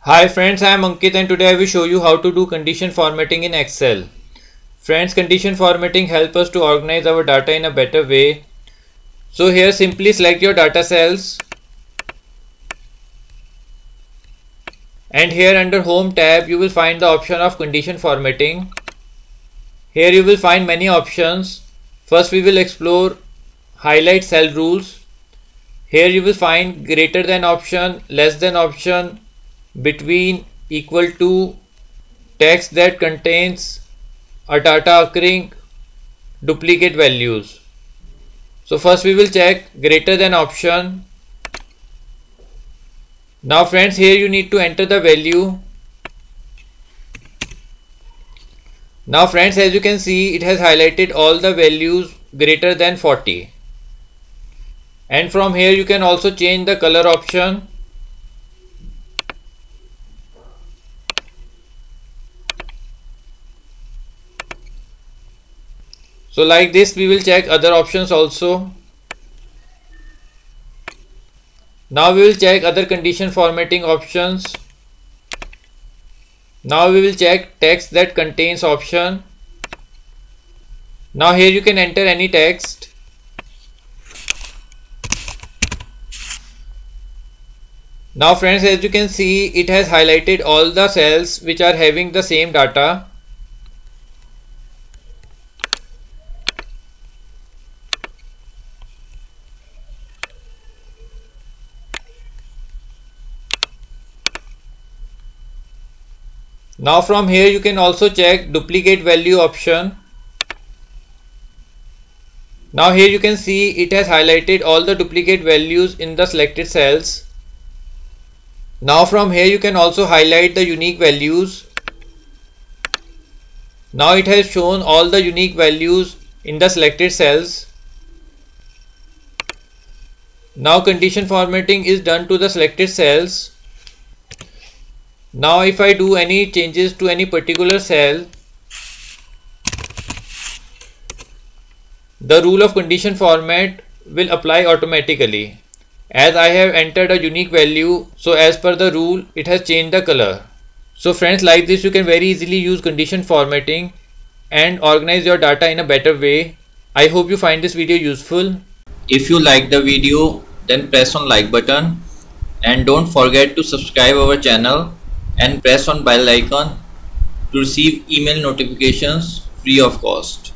Hi friends, I am Ankit and today I will show you how to do condition formatting in Excel. Friends, condition formatting helps us to organize our data in a better way. So here simply select your data cells and here under Home tab you will find the option of condition formatting. Here you will find many options. First we will explore highlight cell rules. Here you will find greater than option, less than option, between, equal to, text that contains a data occurring, duplicate values. So first we will check greater than option. Now friends, here you need to enter the value. Now friends, as you can see, it has highlighted all the values greater than 40. And from here you can also change the color option. So like this we will check other options also. Now we will check other condition formatting options. Now we will check text that contains option. Now here you can enter any text. Now friends, as you can see, it has highlighted all the cells which are having the same data. Now from here you can also check duplicate value option. Now here you can see it has highlighted all the duplicate values in the selected cells. Now from here you can also highlight the unique values. Now it has shown all the unique values in the selected cells. Now condition formatting is done to the selected cells. Now if I do any changes to any particular cell, the rule of condition format will apply automatically. As I have entered a unique value, so as per the rule it has changed the color. So friends, like this you can very easily use condition formatting and organize your data in a better way. I hope you find this video useful. If you like the video, then press on like button and don't forget to subscribe our channel and press on bell icon to receive email notifications free of cost.